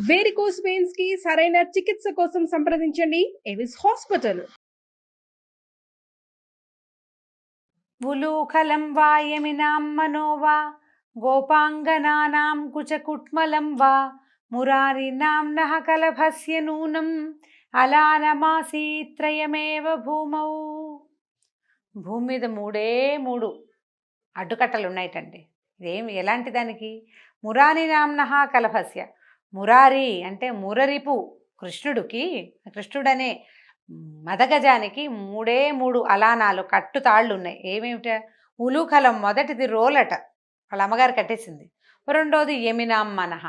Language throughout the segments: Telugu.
వేరికోస్ వెయిన్స్ కి సరైన చికిత్స కోసం సంప్రదించండి ఎవిస్ హాస్పిటల్. ఉలూఖలం వా యమినాం మనో వా గోపాంగనానాం కుచకుట్మలం వా మురారినాం నః కలభస్య నూనం అలానమాసీత్రయమేవ భూమౌ. భూమి మీద మూడే మూడు అడ్డుకట్టలు ఉన్నాయటండి. ఇదేమి ఎలాంటి దానికి? మురారి నామ్నః కలభస్య. మురారి అంటే మురరిపు కృష్ణుడికి, కృష్ణుడనే మదగజానికి మూడే మూడు అలానాలు కట్టుతాళ్ళు ఉన్నాయి. ఏమేమిట? ఉలూఖలం మొదటిది రోలట, వాళ్ళ అమ్మగారు కట్టేసింది. రెండోది యమినాం మనః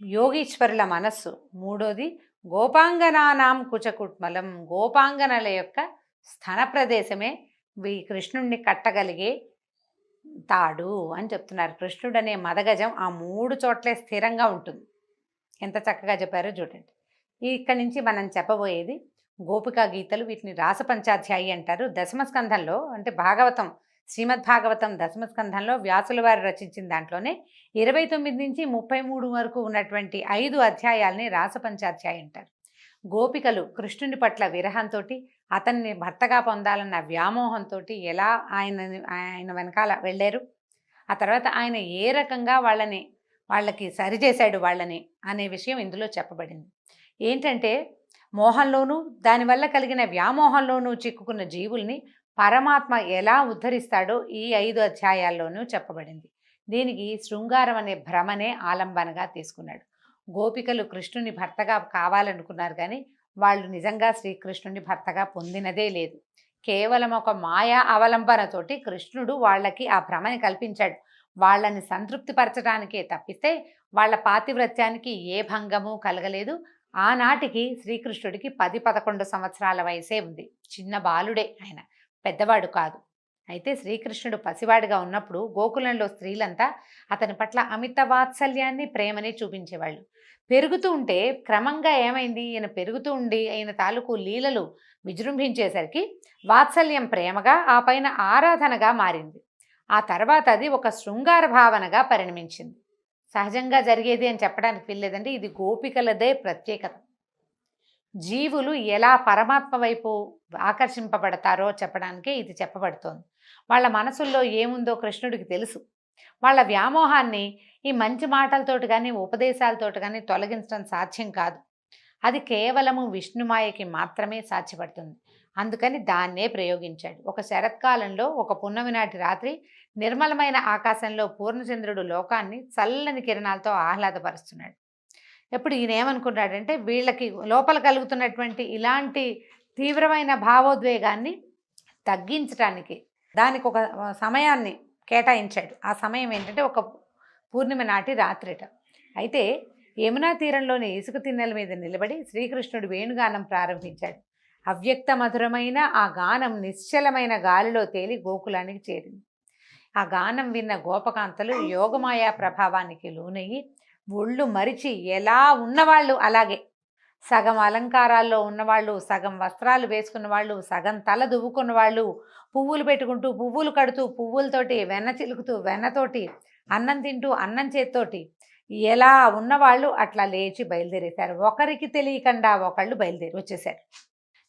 యోగీశ్వరుల మనస్సు. మూడోది గోపాంగనానాం కుచకుట్మలం గోపాంగనల యొక్క స్థన ప్రదేశమే కృష్ణుణ్ణి కట్టగలిగే తాడు అని చెప్తున్నారు. కృష్ణుడు అనే మదగజం ఆ మూడు చోట్లే స్థిరంగా ఉంటుంది. ఎంత చక్కగా చెప్పారో చూడండి. ఇక్కడి నుంచి మనం చెప్పబోయేది గోపికా గీతలు. వీటిని రాసపంచాధ్యాయి అంటారు. దశమస్కంధంలో అంటే భాగవతం, శ్రీమద్భాగవతం దశమస్కంధంలో వ్యాసుల వారు రచించిన దాంట్లోనే 29 నుంచి 33 వరకు ఉన్నటువంటి 5 అధ్యాయాలని రాసపంచాధ్యాయి అంటారు. గోపికలు కృష్ణుని పట్ల విరహంతో, అతన్ని భర్తగా పొందాలన్న వ్యామోహంతో ఎలా ఆయన వెనకాల వెళ్ళారు, ఆ తర్వాత ఆయన ఏ రకంగా వాళ్ళకి సరిచేశాడు వాళ్ళని అనే విషయం ఇందులో చెప్పబడింది. ఏంటంటే మోహంలోనూ దానివల్ల కలిగిన వ్యామోహంలోనూ చిక్కుకున్న జీవుల్ని పరమాత్మ ఎలా ఉద్ధరిస్తాడో ఈ 5 అధ్యాయాల్లోనూ చెప్పబడింది. దీనికి శృంగారం అనే భ్రమనే ఆలంబనగా తీసుకున్నాడు. గోపికలు కృష్ణుని భర్తగా కావాలనుకున్నారు, కానీ వాళ్ళు నిజంగా శ్రీకృష్ణుని భర్తగా పొందినదే లేదు. కేవలం ఒక మాయా అవలంబనతోటి కృష్ణుడు వాళ్ళకి ఆ భ్రమని కల్పించాడు. వాళ్ళని సంతృప్తిపరచడానికే తప్పిస్తే వాళ్ళ పాతివ్రత్యానికి ఏ భంగము కలగలేదు. ఆనాటికి శ్రీకృష్ణుడికి 10-11 సంవత్సరాల వయసే ఉంది. చిన్న బాలుడే ఆయన, పెద్దవాడు కాదు. అయితే శ్రీకృష్ణుడు పసివాడిగా ఉన్నప్పుడు గోకులంలో స్త్రీలంతా అతని పట్ల అమిత వాత్సల్యాన్ని, ప్రేమని చూపించేవాళ్ళు. పెరుగుతూ ఉంటే క్రమంగా ఏమైంది, ఈయన పెరుగుతూ ఉండి ఆయన తాలూకు లీలలు విజృంభించేసరికి వాత్సల్యం ప్రేమగా, ఆ పైన ఆరాధనగా మారింది. ఆ తర్వాత అది ఒక శృంగార భావనగా పరిణమించింది. సహజంగా జరిగేది అని చెప్పడానికి వీల్లేదండి. ఇది గోపికలదే ప్రత్యేకత. జీవులు ఎలా పరమాత్మ వైపు ఆకర్షింపబడతారో చెప్పడానికే ఇది చెప్పబడుతోంది. వాళ్ళ మనసుల్లో ఏముందో కృష్ణుడికి తెలుసు. వాళ్ళ వ్యామోహాన్ని ఈ మంచి మాటలతోటి కానీ ఉపదేశాలతోటి కానీ తొలగించడం సాధ్యం కాదు. అది కేవలము విష్ణుమాయకి మాత్రమే సాధ్యపడుతుంది. అందుకని దాన్నే ప్రయోగించాడు. ఒక శరత్కాలంలో ఒక పున్నమి నాటి రాత్రి నిర్మలమైన ఆకాశంలో పూర్ణచంద్రుడు లోకాన్ని చల్లని కిరణాలతో ఆహ్లాదపరుస్తున్నాడు. ఎప్పుడు ఈయన ఏమనుకున్నాడంటే వీళ్ళకి లోపల కలుగుతున్నటువంటి ఇలాంటి తీవ్రమైన భావోద్వేగాన్ని తగ్గించడానికి దానికి ఒక సమయాన్ని కేటాయించాడు. ఆ సమయం ఏంటంటే ఒక పూర్ణిమ నాటి రాత్రిట. అయితే యమునా తీరంలోని ఇసుక తిన్నెల మీద నిలబడి శ్రీకృష్ణుడు వేణుగానం ప్రారంభించాడు. అవ్యక్త మధురమైన ఆ గానం నిశ్చలమైన గాలిలో తేలి గోకులానికి చేరింది. ఆ గానం విన్న గోపకాంతలు యోగమాయా ప్రభావానికి లోనయ్యి ఒళ్ళు మరిచి ఎలా ఉన్నవాళ్ళు అలాగే సగం అలంకారాల్లో ఉన్నవాళ్ళు, సగం వస్త్రాలు వేసుకున్న వాళ్ళు, సగం తల దువ్వుకున్న వాళ్ళు, పువ్వులు పెట్టుకుంటూ పువ్వులు కడుతూ పువ్వులతోటి వెన్న చిలుకుతూ వెన్నతోటి అన్నం తింటూ అన్నం చేత్తోటి ఎలా ఉన్నవాళ్ళు అట్లా లేచి బయలుదేరేశారు. ఒకరికి తెలియకుండా ఒకళ్ళు బయలుదేరి వచ్చేశారు.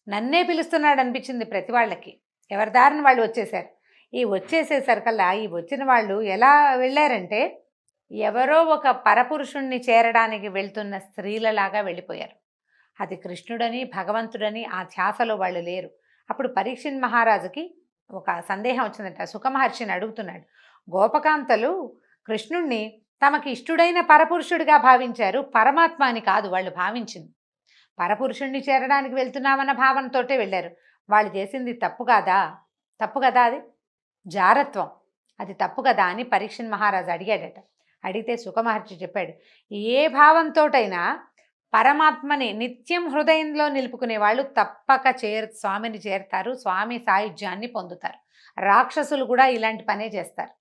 నన్నే పిలుస్తున్నాడు అనిపించింది ప్రతి వాళ్ళకి. ఎవరి దారిని వాళ్ళు వచ్చేశారు. ఈ వచ్చేసేసరికల్లా ఈ వచ్చిన వాళ్ళు ఎలా వెళ్ళారంటే ఎవరో ఒక పరపురుషుణ్ణి చేరడానికి వెళ్తున్న స్త్రీలలాగా వెళ్ళిపోయారు. అది కృష్ణుడని భగవంతుడని ఆ ధ్యాసలో వాళ్ళు లేరు. అప్పుడు పరీక్షిత్ మహారాజుకి ఒక సందేహం వచ్చిందంట. సుఖమహర్షిని అడుగుతున్నాడు, గోపకాంతలు కృష్ణుణ్ణి తమకి ఇష్టుడైన పరపురుషుడిగా భావించారు, పరమాత్మ అని కాదు వాళ్ళు భావించింది. పరపురుషుణ్ణి చేరడానికి వెళ్తున్నామన్న భావనతోటే వెళ్ళారు. వాళ్ళు చేసింది తప్పు కాదా? తప్పు కదా, అది జారత్వం, అది తప్పు కదా అని పరీక్షిత్ మహారాజు అడిగాడట. అడిగితే సుఖమహర్షి చెప్పాడు, ఏ భావంతోటైనా పరమాత్మని నిత్యం హృదయంలో నిలుపుకునే వాళ్ళు తప్పక స్వామిని చేరుతారు, స్వామి సాయుధ్యాన్ని పొందుతారు. రాక్షసులు కూడా ఇలాంటి పనే చేస్తారు.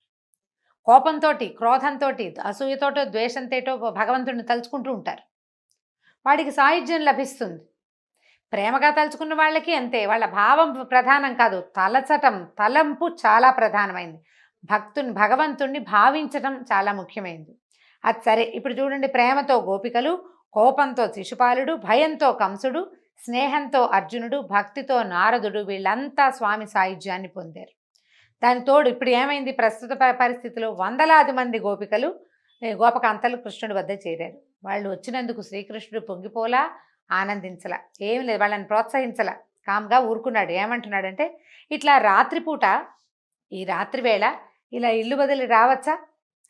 కోపంతో, క్రోధంతో, అసూయతోటో ద్వేషంతోటో భగవంతుడిని తలుచుకుంటూ ఉంటారు. వాడికి సాయుధ్యం లభిస్తుంది. ప్రేమగా తలుచుకున్న వాళ్ళకి అంతే. వాళ్ళ భావం ప్రధానం కాదు, తలచటం, తలంపు చాలా ప్రధానమైంది. భగవంతుణ్ణి భావించటం చాలా ముఖ్యమైనది. అది సరే. ఇప్పుడు చూడండి, ప్రేమతో గోపికలు కోపంతో శిశుపాలుడు, భయంతో కంసుడు, స్నేహంతో అర్జునుడు, భక్తితో నారదుడు, వీళ్ళంతా స్వామి సాయుధ్యాన్ని పొందారు. దాని తోడు ఇప్పుడు ఏమైంది, ప్రస్తుత పరిస్థితిలో వందలాది మంది గోపికలు గోపకాంతలు కృష్ణుడి వద్ద చేరారు. వాళ్ళు వచ్చినందుకు శ్రీకృష్ణుడు పొంగిపోలా, ఆనందించలా, ఏం లేదు, వాళ్ళని ప్రోత్సహించలా, కామ్గా ఊరుకున్నాడు. ఏమంటున్నాడంటే, ఇట్లా రాత్రిపూట ఈ రాత్రి వేళ ఇలా ఇల్లు వదిలి రావచ్చా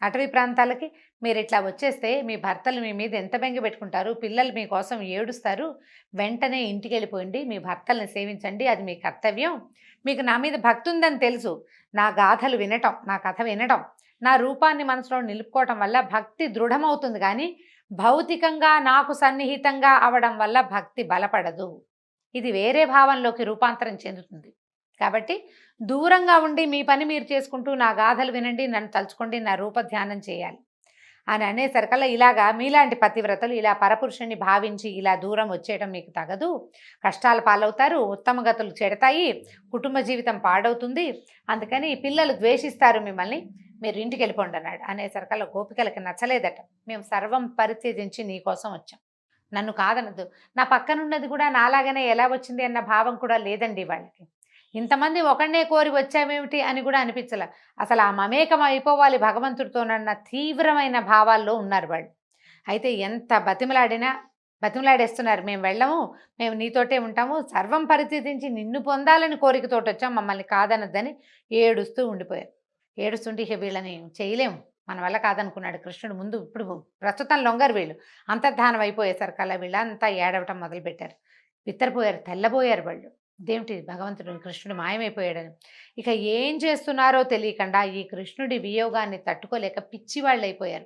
అటవీ ప్రాంతాలకి? మీరు ఇట్లా వచ్చేస్తే మీ భర్తలు మీ మీద ఎంత బెంగ పెట్టుకుంటారు, పిల్లలు మీకోసం ఏడుస్తారు. వెంటనే ఇంటికి వెళ్ళిపోయింది, మీ భర్తల్ని సేవించండి, అది మీ కర్తవ్యం. మీకు నా మీద భక్తి ఉందని తెలుసు. నా గాథలు వినటం, నా కథ వినటం, నా రూపాన్ని మనసులో నిలుపుకోవటం వల్ల భక్తి దృఢమవుతుంది, కానీ భౌతికంగా నాకు సన్నిహితంగా అవడం వల్ల భక్తి బలపడదు. ఇది వేరే భావంలోకి రూపాంతరం చెందుతుంది. కాబట్టి దూరంగా ఉండి మీ పని మీరు చేసుకుంటూ నా గాథలు వినండి, నన్ను తలుచుకోండి, నా రూప ధ్యానం చేయాలి అని అనేసరికల్లా ఇలాగా మీలాంటి పతివ్రతలు ఇలా పరపురుషుణ్ణి భావించి ఇలా దూరం వచ్చేయడం మీకు తగదు, కష్టాల పాలవుతారు, ఉత్తమ గతులు చెడతాయి, కుటుంబ జీవితం పాడవుతుంది, అందుకని పిల్లలు ద్వేషిస్తారు మిమ్మల్ని, మీరు ఇంటికి వెళ్ళిపోండి అన్నాడు. అనేసరికల్లా గోపికలకి నచ్చలేదట. మేము సర్వం పరిత్యజించి నీ కోసం వచ్చాం, నన్ను కాదనద్దు, నా పక్కనున్నది కూడా నాలాగనే ఎలా వచ్చింది అన్న భావం కూడా లేదండి వాళ్ళకి. ఇంతమంది ఒకనే కోరి వచ్చామేమిటి అని కూడా అనిపించలే. అసలు ఆ మమేకం అయిపోవాలి భగవంతుడితోనన్న తీవ్రమైన భావాల్లో ఉన్నారు వాళ్ళు. అయితే ఎంత బతిమలాడేస్తున్నారు, మేము వెళ్ళము, మేము నీతోటే ఉంటాము, సర్వం పరిత్యజించి నిన్ను పొందాలని కోరికతోటి వచ్చాం, మమ్మల్ని కాదనద్దని ఏడుస్తూ ఉండిపోయారు. ఏడుస్తుంటే ఇక వీళ్ళని చేయలేము, మన వల్ల కాదనుకున్నాడు కృష్ణుడు. ముందు ఇప్పుడు ప్రస్తుతం లొంగరు వీళ్ళు, అంతర్ధానం అయిపోయేసరికల్లా వీళ్ళంతా ఏడవటం మొదలుపెట్టారు. బిత్తరపోయారు, తెల్లబోయారు వాళ్ళు. ఇదేమిటి, భగవంతుడు కృష్ణుడు మాయమైపోయాడని. ఇక ఏం చేస్తున్నారో తెలియకుండా ఈ కృష్ణుడి వియోగాన్ని తట్టుకోలేక పిచ్చివాళ్ళు అయిపోయారు.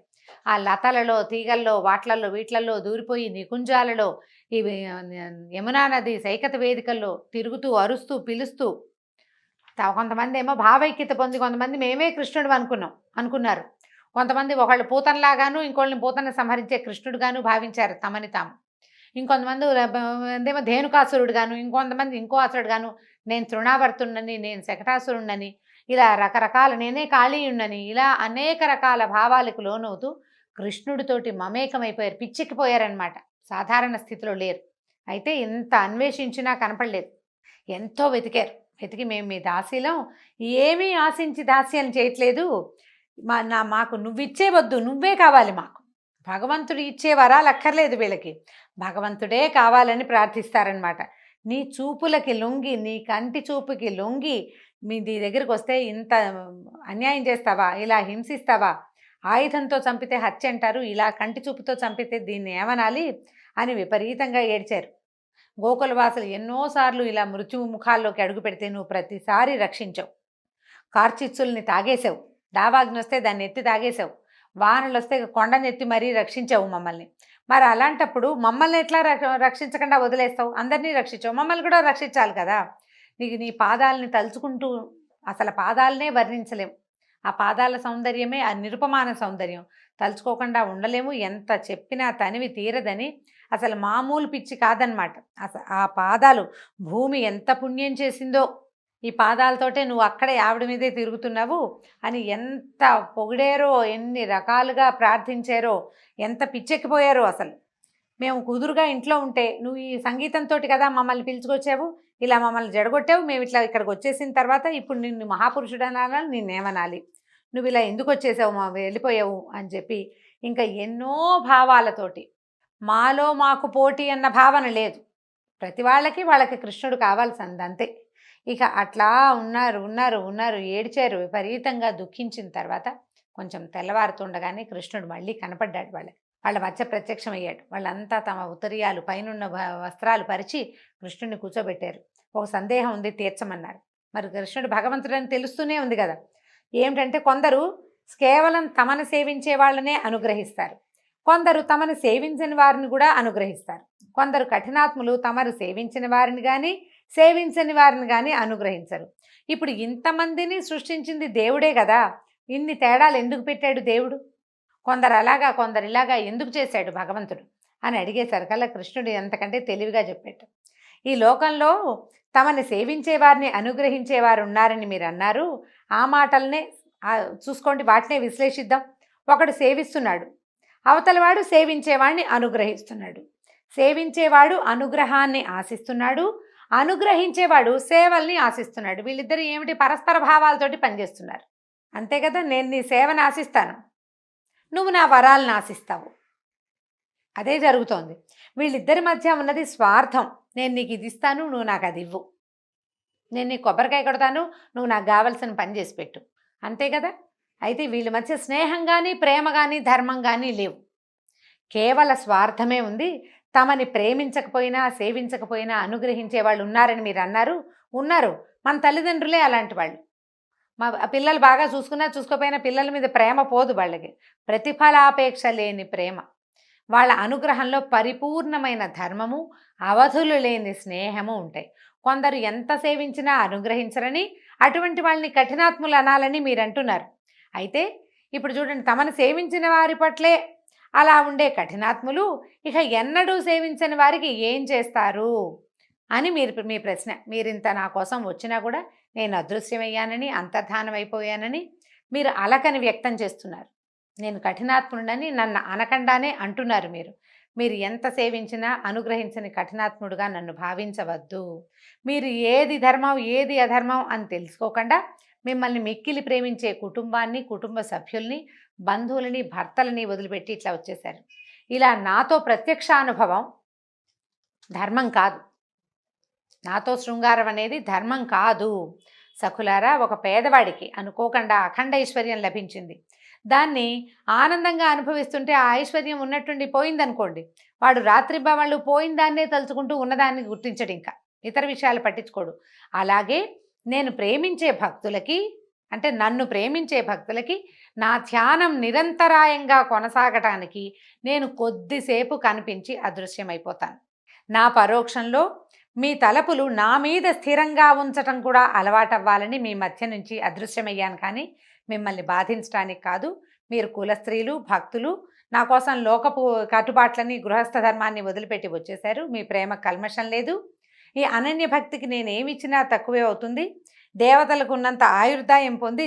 ఆ లతలలో, తీగల్లో, వాట్లల్లో, వీట్లల్లో దూరిపోయి నికుంజాలలో, ఈ యమునా నది సైకత వేదికల్లో తిరుగుతూ అరుస్తూ పిలుస్తూ, కొంతమంది ఏమో భావైక్యత పొంది, కొంతమంది మేమే కృష్ణుడు అనుకున్నారు, కొంతమంది ఒకళ్ళు పూతనలాగాను ఇంకోళ్ళని పూతన సంహరించే కృష్ణుడుగాను భావించారు తమని తాము, ఇంకొంతమంది ఏమో ధేనుకాసురుడు గాను, ఇంకొంతమంది ఇంకో అసురుడు గాను, నేను తృణావర్తున్నని, నేను శకటాసురుణ్ణని, ఇలా రకరకాల, నేనే కాళీయుణ్ణని, ఇలా అనేక రకాల భావాలకు లోనవుతూ కృష్ణుడితోటి మమేకమైపోయారు, పిచ్చెక్కిపోయారనమాట. సాధారణ స్థితిలో లేరు. అయితే ఇంత అన్వేషించినా కనపడలేదు. ఎంతో వెతికి మేము మీ దాసీలం, ఏమీ ఆశించి దాస్యం చేయట్లేదు, మాకు నువ్విచ్చే వద్దు, నువ్వే కావాలి, మాకు భగవంతుడు ఇచ్చే వరాలు అక్కర్లేదు, వీళ్ళకి భగవంతుడే కావాలని ప్రార్థిస్తారనమాట. నీ చూపులకి లొంగి, నీ కంటి చూపుకి లొంగి నీ దగ్గరికి వస్తే ఇంత అన్యాయం చేస్తావా, ఇలా హింసిస్తావా, ఆయుధంతో చంపితే హత్య అంటారు, ఇలా కంటి చూపుతో చంపితే దీన్ని ఏమనాలి అని విపరీతంగా ఏడ్చారు. గోకులవాసులు ఎన్నోసార్లు ఇలా మృత్యువు ముఖాల్లోకి అడుగు పెడితే నువ్వు ప్రతిసారి రక్షించావు. కార్చిచ్చుల్ని తాగేసావు, దావాగ్ని వస్తే దాన్ని ఎత్తి తాగేసావు, వానలు వస్తే కొండనెత్తి మరీ రక్షించావు మమ్మల్ని. మరి అలాంటప్పుడు మమ్మల్ని ఎట్లా రక్షించకుండా వదిలేస్తావు? అందరినీ రక్షించావు, మమ్మల్ని కూడా రక్షించాలి కదా. నీ పాదాలని తలుచుకుంటూ అసలు పాదాలనే వర్ణించలేము. ఆ పాదాల సౌందర్యమే ఆ నిరుపమాన సౌందర్యం, తలుచుకోకుండా ఉండలేము. ఎంత చెప్పినా తనివి తీరదని, అసలు మామూలు పిచ్చి కాదనమాట. ఆ పాదాలు భూమి ఎంత పుణ్యం చేసిందో, ఈ పాదాలతోటే నువ్వు అక్కడే ఆవిడ మీదే తిరుగుతున్నావు అని ఎంత పొగిడారో, ఎన్ని రకాలుగా ప్రార్థించారో, ఎంత పిచ్చెక్కిపోయారో. అసలు మేము కుదురుగా ఇంట్లో ఉంటే నువ్వు ఈ సంగీతంతో కదా మమ్మల్ని పిలుచుకొచ్చావు, ఇలా మమ్మల్ని జడగొట్టావు, మేము ఇట్లా ఇక్కడికి వచ్చేసిన తర్వాత ఇప్పుడు నిన్ను మహాపురుషుడు అనాలి, నిన్నేమనాలి, నువ్వు ఇలా ఎందుకు వచ్చేసావు, వెళ్ళిపోయావు అని చెప్పి ఇంకా ఎన్నో భావాలతోటి. మాలో మాకు పోటీ అన్న భావన లేదు, ప్రతి వాళ్ళకి కృష్ణుడు కావాల్సింది అంతే. ఇక అట్లా ఉన్నారు ఏడ్చారు, విపరీతంగా దుఃఖించిన తర్వాత కొంచెం తెల్లవారుతుండగానే కృష్ణుడు మళ్ళీ కనపడ్డాడు. వాళ్ళ మధ్య ప్రత్యక్షమయ్యాడు. వాళ్ళంతా తమ ఉత్తరీయాలు, పైనున్న వస్త్రాలు పరిచి కృష్ణుడిని కూర్చోబెట్టారు. ఒక సందేహం ఉంది, తీర్చమన్నారు. మరి కృష్ణుడు భగవంతుడని తెలుస్తూనే ఉంది కదా. ఏమిటంటే కొందరు కేవలం తమను సేవించే వాళ్ళనే అనుగ్రహిస్తారు, కొందరు తమను సేవించని వారిని కూడా అనుగ్రహిస్తారు, కొందరు కఠినాత్ములు తమరు సేవించిన వారిని కానీ సేవించని వారిని కానీ అనుగ్రహించరు. ఇప్పుడు ఇంతమందిని సృష్టించింది దేవుడే కదా, ఇన్ని తేడాలు ఎందుకు పెట్టాడు దేవుడు? కొందరు అలాగా, కొందరు ఇలాగా ఎందుకు చేశాడు భగవంతుడు అని అడిగేసరికల్లా కృష్ణుడు ఎంతకంటే తెలివిగా చెప్పాడు. ఈ లోకంలో తమని సేవించే వారిని అనుగ్రహించేవారు ఉన్నారని మీరు అన్నారు, ఆ మాటలనే చూసుకోండి, వాటినే విశ్లేషిద్దాం. ఒకడు సేవిస్తున్నాడు, అవతలవాడు సేవించేవాడిని అనుగ్రహిస్తున్నాడు. సేవించేవాడు అనుగ్రహాన్ని ఆశిస్తున్నాడు, అనుగ్రహించేవాడు సేవల్ని ఆశిస్తున్నాడు. వీళ్ళిద్దరు ఏమిటి, పరస్పర భావాలతోటి పనిచేస్తున్నారు. అంతే కదా, నేను నీ సేవను ఆశిస్తాను, నువ్వు నా వరాలను ఆశిస్తావు. అదే జరుగుతోంది. వీళ్ళిద్దరి మధ్య ఉన్నది స్వార్థం. నేను నీకు ఇది ఇస్తాను, నువ్వు నాకు అది ఇవ్వు. నేను నీకు కొబ్బరికాయ కొడతాను, నువ్వు నాకు కావలసిన పని చేసి పెట్టు. అంతే కదా. అయితే వీళ్ళ మధ్య స్నేహం కానీ, ప్రేమ కానీ, ధర్మం కానీ లేవు. కేవల స్వార్థమే ఉంది. తమని ప్రేమించకపోయినా, సేవించకపోయినా అనుగ్రహించే వాళ్ళు ఉన్నారని మీరు అన్నారు. ఉన్నారు. మన తల్లిదండ్రులే అలాంటి వాళ్ళు. మా పిల్లలు బాగా చూసుకున్నా చూసుకోకపోయినా పిల్లల మీద ప్రేమ పోదు వాళ్ళకి. ప్రతిఫలాపేక్ష లేని ప్రేమ. వాళ్ళ అనుగ్రహంలో పరిపూర్ణమైన ధర్మము, అవధులు లేని స్నేహము ఉంటాయి. కొందరు ఎంత సేవించినా అనుగ్రహించరని, అటువంటి వాళ్ళని కఠినాత్ములు అనాలని మీరు అంటున్నారు. అయితే ఇప్పుడు చూడండి, తమను సేవించిన వారి పట్లే అలా ఉండే కఠినాత్ములు ఇక ఎన్నడూ సేవించని వారికి ఏం చేస్తారు అని మీ ప్రశ్న. మీరింత నా కోసం వచ్చినా కూడా నేను అదృశ్యమయ్యానని, అంతర్ధానం అయిపోయానని మీరు అలకని వ్యక్తం చేస్తున్నారు. నేను కఠినాత్ముడని నన్ను అనకుండానే అంటున్నారు. మీరు ఎంత సేవించినా అనుగ్రహించని కఠినాత్ముడుగా నన్ను భావించవద్దు. మీరు ఏది ధర్మం ఏది అధర్మం అని తెలుసుకోకుండా మిమ్మల్ని మిక్కిలి ప్రేమించే కుటుంబాన్ని, కుటుంబ సభ్యుల్ని, బంధువులని, భర్తలని వదిలిపెట్టి ఇట్లా వచ్చేశారు. ఇలా నాతో ప్రత్యక్ష అనుభవం ధర్మం కాదు. నాతో శృంగారం అనేది ధర్మం కాదు. సఖులారా, ఒక పేదవాడికి అనుకోకుండా అఖండ ఐశ్వర్యం లభించింది. దాన్ని ఆనందంగా అనుభవిస్తుంటే ఆ ఐశ్వర్యం ఉన్నట్టుండి పోయిందనుకోండి, వాడు రాత్రింబవళ్ళు పోయిన దాన్నే తలుచుకుంటూ ఉన్నదాన్ని గుర్తించడు, ఇంకా ఇతర విషయాలు పట్టించుకోడు. అలాగే నేను ప్రేమించే భక్తులకి, అంటే నన్ను ప్రేమించే భక్తులకి నా ధ్యానం నిరంతరాయంగా కొనసాగటానికి నేను కొద్దిసేపు కనిపించి అదృశ్యమైపోతాను. నా పరోక్షంలో మీ తలపులు నా మీద స్థిరంగా ఉంచటం కూడా అలవాటవ్వాలని మీ మధ్య నుంచి అదృశ్యమయ్యాను, కానీ మిమ్మల్ని బాధించడానికి కాదు. మీరు కులస్త్రీలు, భక్తులు, నా కోసం లోకపు కట్టుబాట్లని, గృహస్థ ధర్మాన్ని వదిలిపెట్టి వచ్చేశారు. మీ ప్రేమ కల్మషం లేదు. ఈ అనన్య భక్తికి నేనేమిచ్చినా తక్కువే అవుతుంది. దేవతలకు ఉన్నంత ఆయుర్దాయం పొంది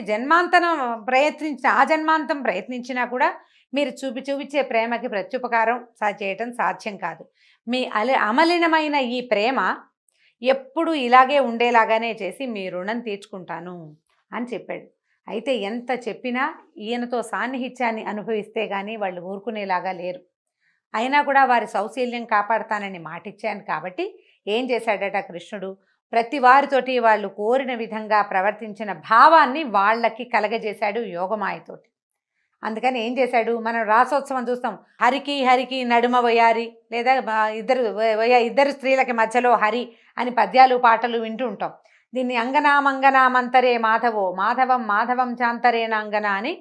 ఆ జన్మాంతం ప్రయత్నించినా కూడా మీరు చూపించే ప్రేమకి ప్రత్యుపకారం చేయటం సాధ్యం కాదు. మీ అమలినమైన ఈ ప్రేమ ఎప్పుడు ఇలాగే ఉండేలాగానే చేసి మీ రుణం తీర్చుకుంటాను అని చెప్పాడు. అయితే ఎంత చెప్పినా ఈయనతో సాన్నిహిత్యాన్ని అనుభవిస్తే కానీ వాళ్ళు ఊరుకునేలాగా లేరు. అయినా కూడా వారి సౌశీల్యం కాపాడతానని మాటిచ్చాను కాబట్టి ఏం చేశాడట కృష్ణుడు, ప్రతి వారితోటి వాళ్ళు కోరిన విధంగా ప్రవర్తించిన భావాన్ని వాళ్ళకి కలగజేశాడు యోగమాయతోటి. అందుకని ఏం చేశాడు, మనం రాసోత్సవం చూస్తాం, హరికి నడుమ వయారి, లేదా ఇద్దరు స్త్రీలకి మధ్యలో హరి అని పద్యాలు పాటలు వింటూ ఉంటాం. దీన్ని అంగనామంతరే మాధవం చాంతరేన అంగన అని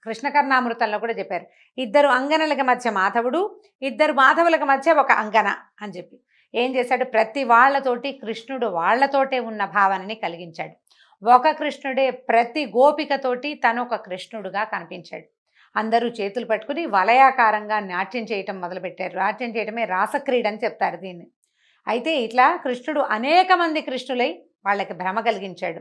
కృష్ణకర్ణామృతంలో కూడా చెప్పారు. ఇద్దరు అంగనలకి మధ్య మాధవుడు, ఇద్దరు మాధవులకి మధ్య ఒక అంగన అని చెప్పి ఏం చేశాడు, ప్రతి వాళ్ళతోటి కృష్ణుడు వాళ్ళతోటే ఉన్న భావనని కలిగించాడు. ఒక కృష్ణుడే ప్రతి గోపికతోటి తను ఒక కృష్ణుడుగా కనిపించాడు. అందరూ చేతులు పట్టుకుని వలయాకారంగా నాట్యం చేయటం మొదలుపెట్టారు. నాట్యం చేయటమే రాసక్రీడ అని చెప్తారు దీన్ని. అయితే ఇట్లా కృష్ణుడు అనేక మంది కృష్ణులై వాళ్ళకి భ్రమ కలిగించాడు.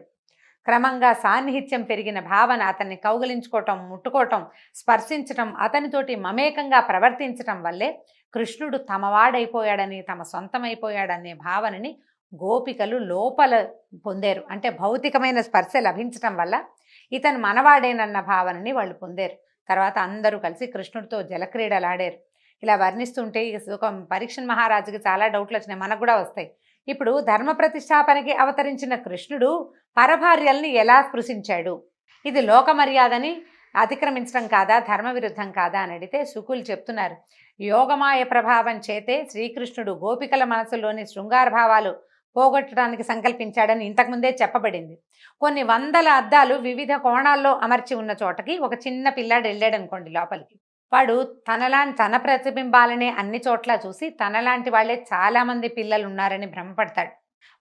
క్రమంగా సాన్నిహిత్యం పెరిగిన భావన, అతన్ని కౌగిలించుకోవటం, ముట్టుకోవటం, స్పర్శించటం, అతనితోటి మమేకంగా ప్రవర్తించటం వల్లే కృష్ణుడు తమవాడైపోయాడని, తమ సొంతమైపోయాడనే భావనని గోపికలు లోపల పొందారు. అంటే భౌతికమైన స్పర్శ లభించటం వల్ల ఇతను మనవాడేనన్న భావనని వాళ్ళు పొందారు. తర్వాత అందరూ కలిసి కృష్ణుడితో జలక్రీడలాడారు. ఇలా వర్ణిస్తుంటే ఒక పరీక్షణ్ మహారాజుకి చాలా డౌట్లు వచ్చినాయి, మనకు కూడా వస్తాయి. ఇప్పుడు ధర్మ ప్రతిష్టాపనకి అవతరించిన కృష్ణుడు పరభార్యల్ని ఎలా స్పృశించాడు, ఇది లోక మర్యాదని అతిక్రమించడం కాదా, ధర్మ విరుద్ధం కాదా అని అడిగితే శుకులు చెప్తున్నారు, యోగమాయ ప్రభావం చేతే శ్రీకృష్ణుడు గోపికల మనసులోని శృంగార భావాలు పోగొట్టడానికి సంకల్పించాడని ఇంతకుముందే చెప్పబడింది. కొన్ని వందల అద్దాలు వివిధ కోణాల్లో అమర్చి ఉన్న చోటకి ఒక చిన్న పిల్లాడు వెళ్ళాడు అనుకోండి లోపలికి. వాడు తన ప్రతిబింబాలనే అన్ని చోట్ల చూసి తనలాంటి వాళ్ళే చాలామంది పిల్లలు ఉన్నారని భ్రమపడతాడు.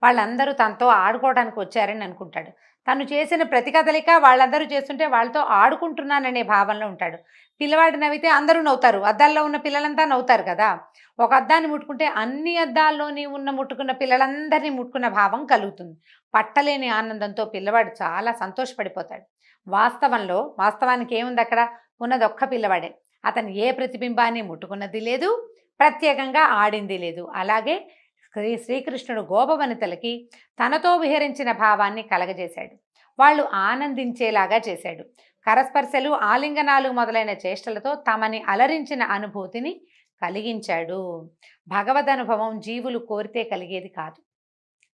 వాళ్ళందరూ తనతో ఆడుకోవడానికి వచ్చారని అనుకుంటాడు. తను చేసిన ప్రతి కదలిక వాళ్ళందరూ చేస్తుంటే వాళ్ళతో ఆడుకుంటున్నాననే భావనలో ఉంటాడు. పిల్లవాడు నవ్వితే అందరూ నవ్వుతారు, అద్దాల్లో ఉన్న పిల్లలంతా నవ్వుతారు కదా. ఒక అద్దాన్ని ముట్టుకుంటే అన్ని అద్దాల్లోని ముట్టుకున్న పిల్లలందరినీ ముట్టుకున్న భావం కలుగుతుంది. పట్టలేని ఆనందంతో పిల్లవాడు చాలా సంతోషపడిపోతాడు. వాస్తవానికి ఏముంది అక్కడ, ఉన్నది ఒక్క పిల్లవాడే. అతను ఏ ప్రతిబింబాన్ని ముట్టుకున్నది లేదు, ప్రత్యేకంగా ఆడింది లేదు. అలాగే శ్రీకృష్ణుడు గోపవనితలకి తనతో విహరించిన భావాన్ని కలగజేశాడు. వాళ్ళు ఆనందించేలాగా చేశాడు. కరస్పర్శలు, ఆలింగనాలు మొదలైన చేష్టలతో తమని అలరించిన అనుభూతిని కలిగించాడు. భగవదనుభవం జీవులు కోరితే కలిగేది కాదు,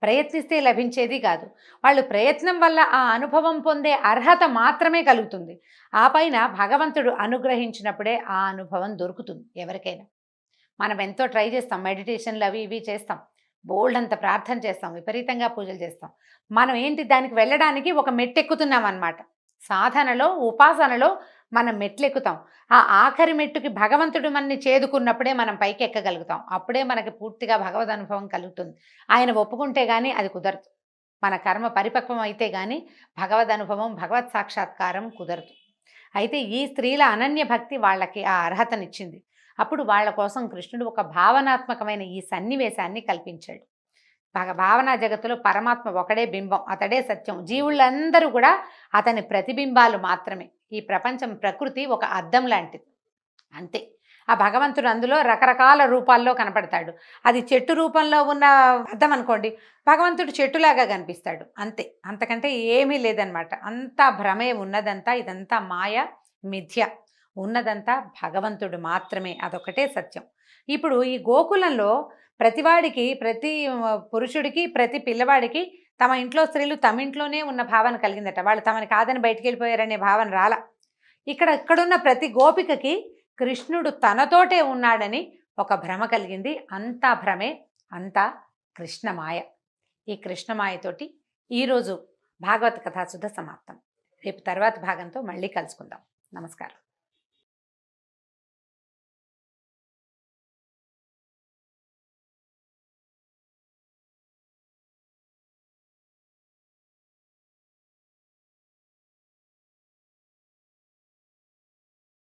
ప్రయత్నిస్తే లభించేది కాదు. వాళ్ళు ప్రయత్నం వల్ల ఆ అనుభవం పొందే అర్హత మాత్రమే కలుగుతుంది. ఆ పైన భగవంతుడు అనుగ్రహించినప్పుడే ఆ అనుభవం దొరుకుతుంది ఎవరికైనా. మనం ఎంతో ట్రై చేస్తాం, మెడిటేషన్లు అవి ఇవి చేస్తాం, బోల్డ్ అంత ప్రార్థన చేస్తాం, విపరీతంగా పూజలు చేస్తాం. మనం ఏంటి దానికి వెళ్ళడానికి ఒక మెట్టెక్కుతున్నాం అన్నమాట. సాధనలో, ఉపాసనలో మనం మెట్లెక్కుతాం. ఆ ఆఖరి మెట్టుకి భగవంతుడు మనని చేదుకున్నప్పుడే మనం పైకి ఎక్కగలుగుతాం. అప్పుడే మనకి పూర్తిగా భగవద్ అనుభవం కలుగుతుంది. ఆయన ఒప్పుకుంటే కానీ అది కుదరదు. మన కర్మ పరిపక్వం అయితే కానీ భగవద్ అనుభవం, భగవత్ సాక్షాత్కారం కుదరదు. అయితే ఈ స్త్రీల అనన్య భక్తి వాళ్ళకి ఆ అర్హతనిచ్చింది. అప్పుడు వాళ్ళ కోసం కృష్ణుడు ఒక భావనాత్మకమైన ఈ సన్నివేశాన్ని కల్పించాడు. భావనా జగత్తులో పరమాత్మ ఒకడే బింబం, అతడే సత్యం. జీవులందరూ కూడా అతని ప్రతిబింబాలు మాత్రమే. ఈ ప్రపంచం, ప్రకృతి ఒక అద్దం లాంటిది, అంతే. ఆ భగవంతుడు అందులో రకరకాల రూపాల్లో కనపడతాడు. అది చెట్టు రూపంలో ఉన్న అద్దం అనుకోండి, భగవంతుడు చెట్టులాగా కనిపిస్తాడు, అంతే. అంతకంటే ఏమీ లేదనమాట. అంతా భ్రమే, ఉన్నదంతా ఇదంతా మాయ, మిథ్య. ఉన్నదంతా భగవంతుడు మాత్రమే, అదొకటే సత్యం. ఇప్పుడు ఈ గోకులంలో ప్రతివాడికి, ప్రతి పురుషుడికి, ప్రతి పిల్లవాడికి తమ ఇంట్లో స్త్రీలు తమ ఇంట్లోనే ఉన్న భావన కలిగిందట. వాళ్ళు తమని కాదని బయటికి వెళ్ళిపోయారనే భావన రాల. ఇక్కడున్న ప్రతి గోపికకి కృష్ణుడు తనతోటే ఉన్నాడని ఒక భ్రమ కలిగింది. అంతా భ్రమే, అంతా కృష్ణమాయ. ఈ కృష్ణమాయతోటి ఈరోజు భాగవత కథాసుధ సమాప్తం. రేపు తర్వాత భాగంతో మళ్ళీ కలుసుకుందాం. నమస్కారం.